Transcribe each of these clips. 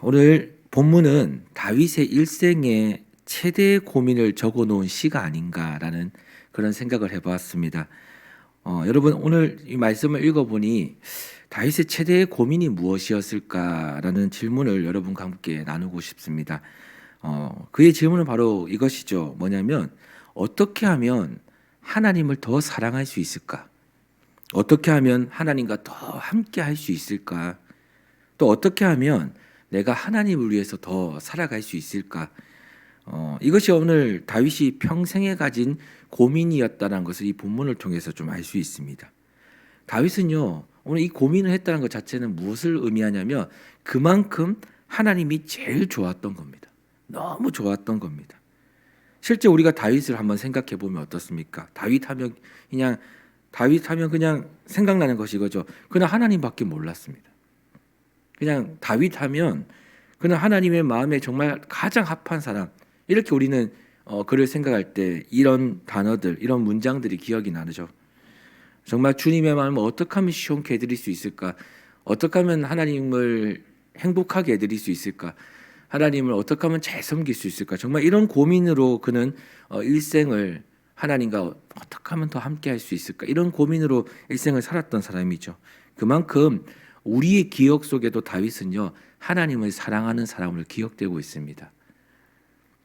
오늘 본문은 다윗의 일생의 최대의 고민을 적어 놓은 시가 아닌가라는 그런 생각을 해보았습니다. 여러분 오늘 이 말씀을 읽어보니 다윗의 최대의 고민이 무엇이었을까라는 질문을 여러분과 함께 나누고 싶습니다. 그의 질문은 바로 이것이죠. 뭐냐면 어떻게 하면 하나님을 더 사랑할 수 있을까? 어떻게 하면 하나님과 더 함께 할 수 있을까? 또 어떻게 하면 내가 하나님을 위해서 더 살아갈 수 있을까? 이것이 오늘 다윗이 평생에 가진 고민이었다는 것을 이 본문을 통해서 좀 알 수 있습니다. 다윗은요, 오늘 이 고민을 했다는 것 자체는 무엇을 의미하냐면 그만큼 하나님이 제일 좋았던 겁니다. 너무 좋았던 겁니다. 실제 우리가 다윗을 한번 생각해 보면 어떻습니까? 다윗 하면 그냥 생각나는 것이 이거죠. 그는 하나님밖에 몰랐습니다. 그냥 다윗 하면 그는 하나님의 마음에 정말 가장 합한 사람. 이렇게 우리는 그를 생각할 때 이런 단어들, 이런 문장들이 기억이 나죠. 정말 주님의 마음을 어떻게 하면 시원케 해드릴 수 있을까? 어떻게 하면 하나님을 행복하게 해드릴 수 있을까? 하나님을 어떻게 하면 잘 섬길 수 있을까? 정말 이런 고민으로 그는 일생을 하나님과 어떻게 하면 더 함께 할 수 있을까? 이런 고민으로 일생을 살았던 사람이죠. 그만큼 우리의 기억 속에도 다윗은요, 하나님을 사랑하는 사람으로 기억되고 있습니다.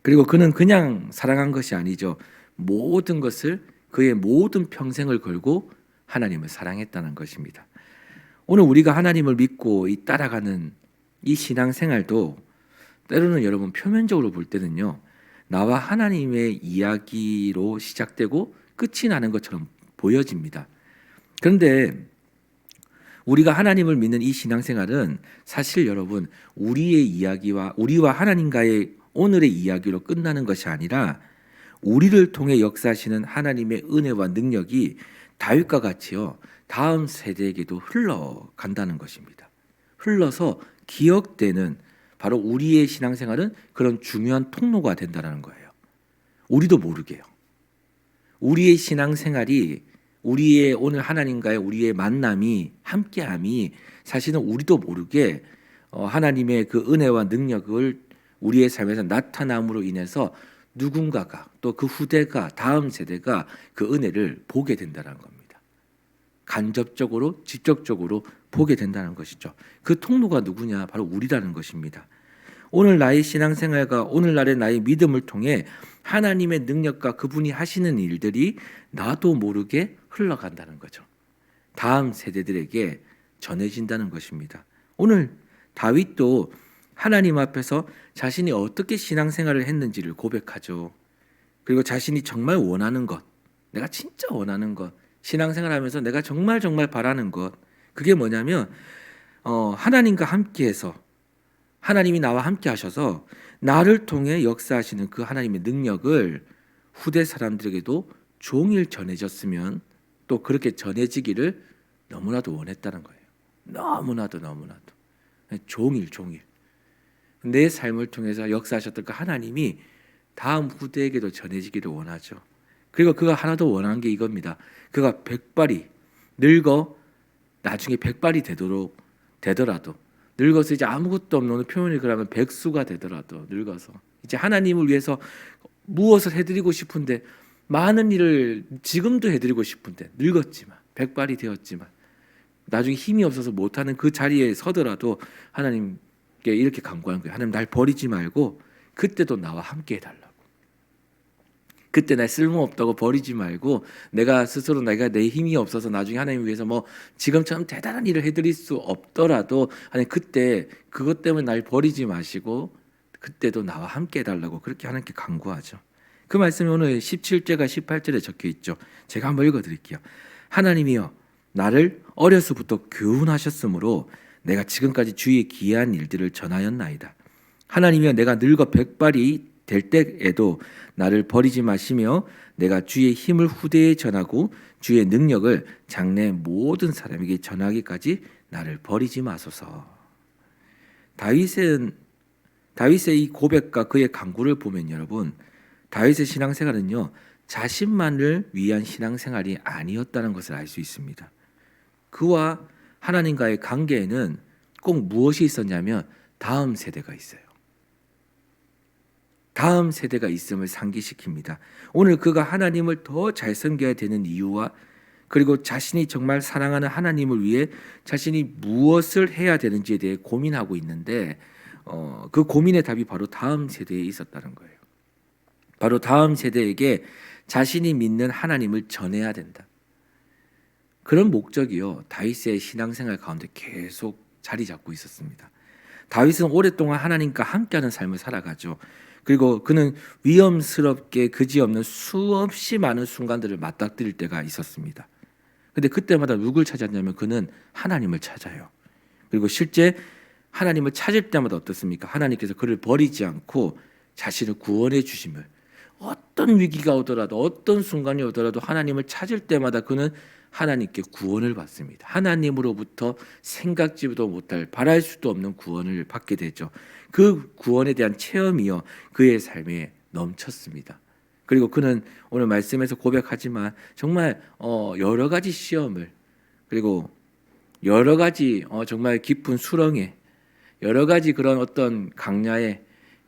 그리고 그는 그냥 사랑한 것이 아니죠. 모든 것을 그의 모든 평생을 걸고 하나님을 사랑했다는 것입니다. 오늘 우리가 하나님을 믿고 따라가는 이 신앙생활도 때로는 여러분 표면적으로 볼 때는요, 나와 하나님의 이야기로 시작되고 끝이 나는 것처럼 보여집니다. 그런데 우리가 하나님을 믿는 이 신앙생활은 사실 여러분 우리와 하나님과의 오늘의 이야기로 끝나는 것이 아니라 우리를 통해 역사하시는 하나님의 은혜와 능력이 다윗과 같이요 다음 세대에게도 흘러간다는 것입니다. 흘러서 기억되는 바로 우리의 신앙생활은 그런 중요한 통로가 된다는 거예요. 우리도 모르게요. 우리의 신앙생활이 우리의 오늘 하나님과의 우리의 만남이 함께함이 사실은 우리도 모르게 하나님의 그 은혜와 능력을 우리의 삶에서 나타남으로 인해서 누군가가 또 그 후대가 다음 세대가 그 은혜를 보게 된다는 겁니다. 간접적으로 직접적으로 보게 된다는 것이죠. 그 통로가 누구냐? 바로 우리라는 것입니다. 오늘 나의 신앙생활과 오늘날의 나의 믿음을 통해 하나님의 능력과 그분이 하시는 일들이 나도 모르게 흘러간다는 거죠. 다음 세대들에게 전해진다는 것입니다. 오늘 다윗도 하나님 앞에서 자신이 어떻게 신앙생활을 했는지를 고백하죠. 그리고 자신이 정말 원하는 것, 내가 진짜 원하는 것, 신앙생활하면서 내가 정말 바라는 것, 그게 뭐냐면 하나님과 함께해서 하나님이 나와 함께 하셔서 나를 통해 역사하시는 그 하나님의 능력을 후대 사람들에게도 종일 전해졌으면 또 그렇게 전해지기를 너무나도 원했다는 거예요. 너무나도 종일 내 삶을 통해서 역사하셨던 그 하나님이 다음 후대에게도 전해지기를 원하죠. 그리고 그가 하나 더 원하는 게 이겁니다. 그가 백발이 늙어 나중에 백발이 되더라도 늙어서 이제 아무것도 없는 오늘 표현을 그러면 백수가 되더라도 늙어서 이제 하나님을 위해서 무엇을 해드리고 싶은데 많은 일을 지금도 해드리고 싶은데 늙었지만 백발이 되었지만 나중에 힘이 없어서 못하는 그 자리에 서더라도 하나님께 이렇게 간구하는 거예요. 하나님 날 버리지 말고 그때도 나와 함께 해달라고. 그때 날 쓸모없다고 버리지 말고 내가 내 힘이 없어서 나중에 하나님 위해서 뭐 지금처럼 대단한 일을 해드릴 수 없더라도 하나님 그때 그것 때문에 날 버리지 마시고 그때도 나와 함께 해달라고 그렇게 하나님께 간구하죠. 그 말씀이 오늘 17절과 18절에 적혀 있죠. 제가 한번 읽어드릴게요. 하나님이여 나를 어려서부터 교훈하셨으므로 내가 지금까지 주의 기이한 일들을 전하였나이다. 하나님이여 내가 늙어 백발이 될 때에도 나를 버리지 마시며 내가 주의 힘을 후대에 전하고 주의 능력을 장래 모든 사람에게 전하기까지 나를 버리지 마소서. 다윗의 이 고백과 그의 간구를 보면 여러분 다윗의 신앙생활은요 자신만을 위한 신앙생활이 아니었다는 것을 알 수 있습니다. 그와 하나님과의 관계에는 꼭 무엇이 있었냐면 다음 세대가 있어요. 다음 세대가 있음을 상기시킵니다. 오늘 그가 하나님을 더 잘 섬겨야 되는 이유와 그리고 자신이 정말 사랑하는 하나님을 위해 자신이 무엇을 해야 되는지에 대해 고민하고 있는데 그 고민의 답이 바로 다음 세대에 있었다는 거예요. 바로 다음 세대에게 자신이 믿는 하나님을 전해야 된다. 그런 목적이요 다윗의 신앙생활 가운데 계속 자리 잡고 있었습니다. 다윗은 오랫동안 하나님과 함께하는 삶을 살아가죠. 그리고 그는 위험스럽게 그지없는 수없이 많은 순간들을 맞닥뜨릴 때가 있었습니다. 근데 그때마다 누굴 찾았냐면 그는 하나님을 찾아요. 그리고 실제 하나님을 찾을 때마다 어떻습니까? 하나님께서 그를 버리지 않고 자신을 구원해 주심을, 어떤 위기가 오더라도 어떤 순간이 오더라도 하나님을 찾을 때마다 그는 하나님께 구원을 받습니다. 하나님으로부터 생각지도 못할 바랄 수도 없는 구원을 받게 되죠. 그 구원에 대한 체험이요 그의 삶에 넘쳤습니다. 그리고 그는 오늘 말씀에서 고백하지만 정말 여러 가지 시험을 그리고 여러 가지 정말 깊은 수렁에 여러 가지 그런 어떤 강야에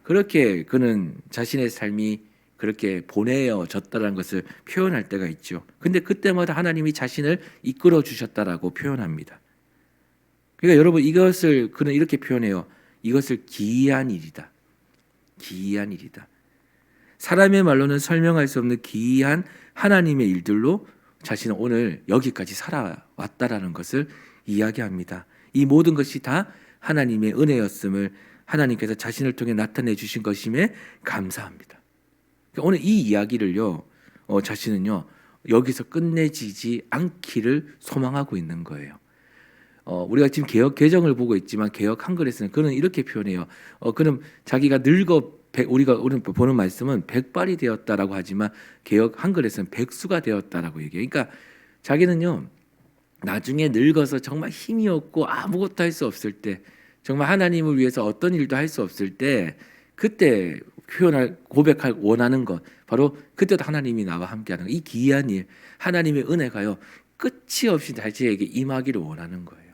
그렇게 그는 자신의 삶이 그렇게 보내어졌다는 것을 표현할 때가 있죠. 근데 그때마다 하나님이 자신을 이끌어 주셨다라고 표현합니다. 그러니까 여러분 이것을 그는 이렇게 표현해요. 이것을 기이한 일이다. 기이한 일이다. 사람의 말로는 설명할 수 없는 기이한 하나님의 일들로 자신은 오늘 여기까지 살아왔다라는 것을 이야기합니다. 이 모든 것이 다 하나님의 은혜였음을 하나님께서 자신을 통해 나타내 주신 것임에 감사합니다. 오늘 이 이야기를요, 자신은요 여기서 끝내지지 않기를 소망하고 있는 거예요. 우리가 지금 개역 개정을 보고 있지만 개역 한글에서는 그는 이렇게 표현해요. 그는 자기가 우리가 오늘 보는 말씀은 백발이 되었다라고 하지만 개역 한글에서는 백수가 되었다라고 얘기해요. 그러니까 자기는요 나중에 늙어서 정말 힘이 없고 아무것도 할 수 없을 때, 정말 하나님을 위해서 어떤 일도 할 수 없을 때, 그때 고백할 원하는 것 바로 그때도 하나님이 나와 함께하는 이 기이한 일, 하나님의 은혜가요 끝이 없이 자신에게 임하기를 원하는 거예요.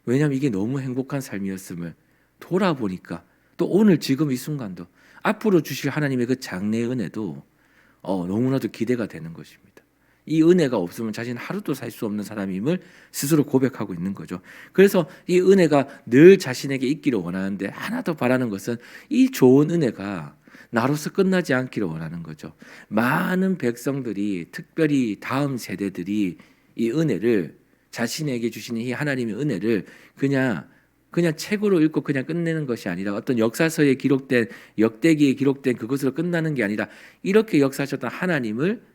왜냐하면 이게 너무 행복한 삶이었음을 돌아보니까 또 오늘 지금 이 순간도 앞으로 주실 하나님의 그 장래의 은혜도 너무나도 기대가 되는 것입니다. 이 은혜가 없으면 자신 하루도 살 수 없는 사람임을 스스로 고백하고 있는 거죠. 그래서 이 은혜가 늘 자신에게 있기를 원하는데 하나 더 바라는 것은 이 좋은 은혜가 나로서 끝나지 않기를 원하는 거죠. 많은 백성들이 특별히 다음 세대들이 이 은혜를 자신에게 주시는 이 하나님의 은혜를 그냥 책으로 읽고 그냥 끝내는 것이 아니라 어떤 역사서에 기록된 역대기에 기록된 그것으로 끝나는 게 아니라 이렇게 역사하셨던 하나님을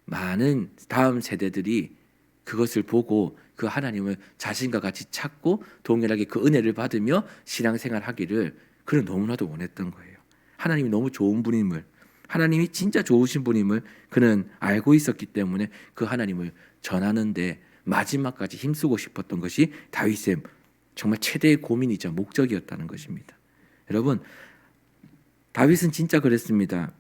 많은 다음 세대들이 그것을 보고 그 하나님을 자신과 같이 찾고 동일하게 그 은혜를 받으며 신앙생활하기를 그는 너무나도 원했던 거예요. 하나님이 너무 좋은 분임을, 하나님이 진짜 좋으신 분임을 그는 알고 있었기 때문에 그 하나님을 전하는데 마지막까지 힘쓰고 싶었던 것이 다윗의 정말 최대의 고민이자 목적이었다는 것입니다. 여러분, 다윗은 진짜 그랬습니다.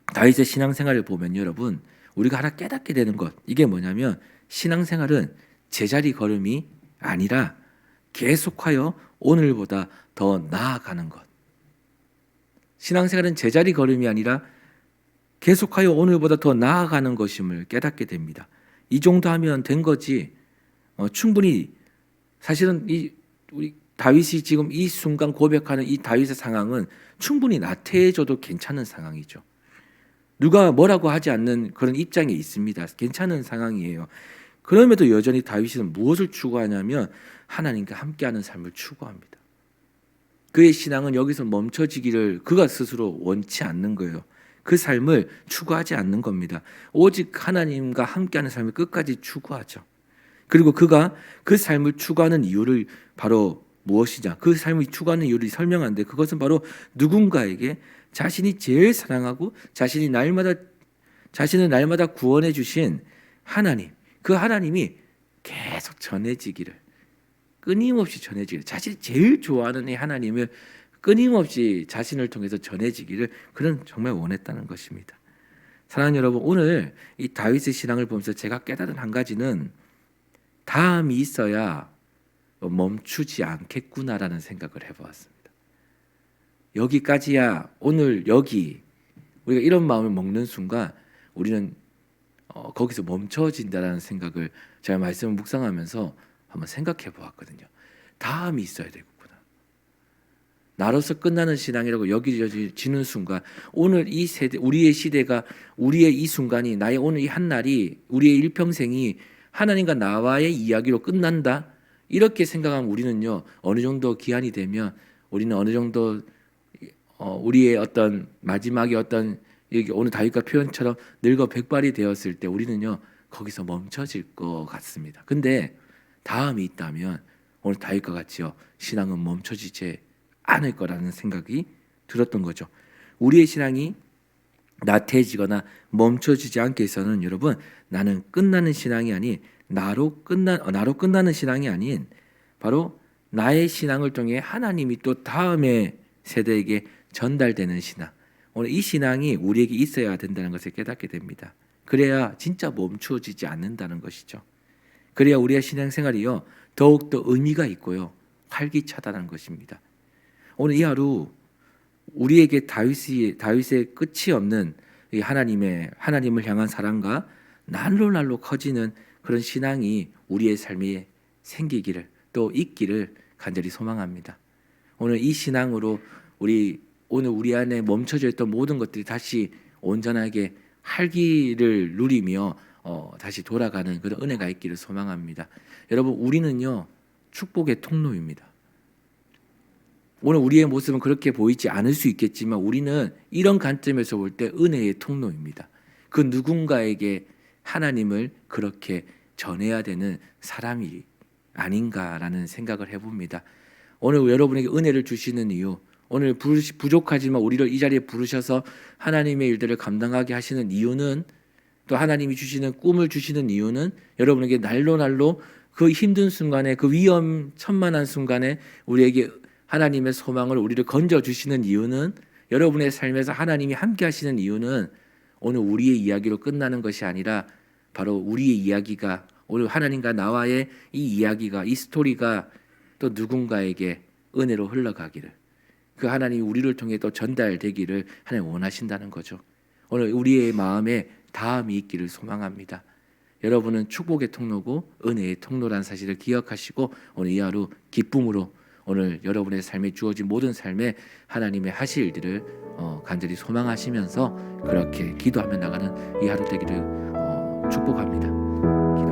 다윗의 신앙생활을 보면 여러분 우리가 하나 깨닫게 되는 것, 이게 뭐냐면 신앙생활은 제자리 걸음이 아니라 계속하여 오늘보다 더 나아가는 것. 신앙생활은 제자리 걸음이 아니라 계속하여 오늘보다 더 나아가는 것임을 깨닫게 됩니다. 이 정도 하면 된 거지. 충분히 사실은 우리 다윗이 지금 이 순간 고백하는 이 다윗의 상황은 충분히 나태해져도 괜찮은 상황이죠. 누가 뭐라고 하지 않는 그런 입장에 있습니다. 괜찮은 상황이에요. 그럼에도 여전히 다윗은 무엇을 추구하냐면 하나님과 함께하는 삶을 추구합니다. 그의 신앙은 여기서 멈춰지기를 그가 스스로 원치 않는 거예요. 그 삶을 추구하지 않는 겁니다. 오직 하나님과 함께하는 삶을 끝까지 추구하죠. 그리고 그가 그 삶을 추구하는 이유를 바로 무엇이냐? 그 삶을 추구하는 이유를 설명하는데 그것은 바로 누군가에게 자신이 제일 사랑하고 자신을 날마다 구원해 주신 하나님, 그 하나님이 계속 전해지기를, 끊임없이 전해지기를, 자신이 제일 좋아하는 이 하나님을 끊임없이 자신을 통해서 전해지기를 그는 정말 원했다는 것입니다. 사랑하는 여러분, 오늘 이 다윗의 신앙을 보면서 제가 깨달은 한 가지는 다음이 있어야 멈추지 않겠구나라는 생각을 해보았습니다. 여기까지야, 오늘 여기, 우리가 이런 마음을 먹는 순간 우리는 거기서 멈춰진다라는 생각을 제가 말씀을 묵상하면서 한번 생각해 보았거든요. 다음이 있어야 되겠구나. 나로서 끝나는 신앙이라고 여기지는 순간, 오늘 이 세대, 우리의 시대가, 우리의 이 순간이, 나의 오늘 이 한 날이, 우리의 일평생이 하나님과 나와의 이야기로 끝난다, 이렇게 생각하면 우리는요, 어느 정도 기한이 되면 우리는 어느 정도 우리의 어떤 마지막에 어떤 오늘 다윗과 표현처럼 늙어 백발이 되었을 때 우리는요, 거기서 멈춰질 것 같습니다. 근데 다음이 있다면 오늘 다윗과 같이요, 신앙은 멈춰지지 않을 거라는 생각이 들었던 거죠. 우리의 신앙이 나태해지거나 멈춰지지 않게 해서는, 여러분, 나는 끝나는 신앙이 아닌 나로 끝나는 신앙이 아닌 바로 나의 신앙을 통해 하나님이 또 다음의 세대에게 전달되는 신앙, 오늘 이 신앙이 우리에게 있어야 된다는 것을 깨닫게 됩니다. 그래야 진짜 멈추어지지 않는다는 것이죠. 그래야 우리의 신앙생활이요, 더욱더 의미가 있고요, 활기차다는 것입니다. 오늘 이 하루 우리에게 다윗의 끝이 없는 이 하나님을 향한 사랑과 날로 커지는 그런 신앙이 우리의 삶에 생기기를, 또 있기를 간절히 소망합니다. 오늘 이 신앙으로 오늘 우리 안에 멈춰져 있던 모든 것들이 다시 온전하게 활기를 누리며 다시 돌아가는 그런 은혜가 있기를 소망합니다. 여러분, 우리는요, 축복의 통로입니다. 오늘 우리의 모습은 그렇게 보이지 않을 수 있겠지만 우리는 이런 관점에서 볼 때 은혜의 통로입니다. 그 누군가에게 하나님을 그렇게 전해야 되는 사람이 아닌가라는 생각을 해봅니다. 오늘 여러분에게 은혜를 주시는 이유, 오늘 부족하지만 우리를 이 자리에 부르셔서 하나님의 일들을 감당하게 하시는 이유는, 또 하나님이 주시는 꿈을 주시는 이유는, 여러분에게 날로 그 힘든 순간에, 그 위험천만한 순간에 우리에게 하나님의 소망을, 우리를 건져주시는 이유는, 여러분의 삶에서 하나님이 함께 하시는 이유는 오늘 우리의 이야기로 끝나는 것이 아니라 바로 우리의 이야기가, 오늘 하나님과 나와의 이 이야기가, 이 스토리가 또 누군가에게 은혜로 흘러가기를, 그 하나님이 우리를 통해 또 전달되기를 하나님 원하신다는 거죠. 오늘 우리의 마음에 다음이 있기를 소망합니다. 여러분은 축복의 통로고 은혜의 통로라는 사실을 기억하시고 오늘 이 하루 기쁨으로 오늘 여러분의 삶에 주어진 모든 삶에 하나님의 하실 일들을 간절히 소망하시면서 그렇게 기도하며 나가는 이 하루 되기를 축복합니다.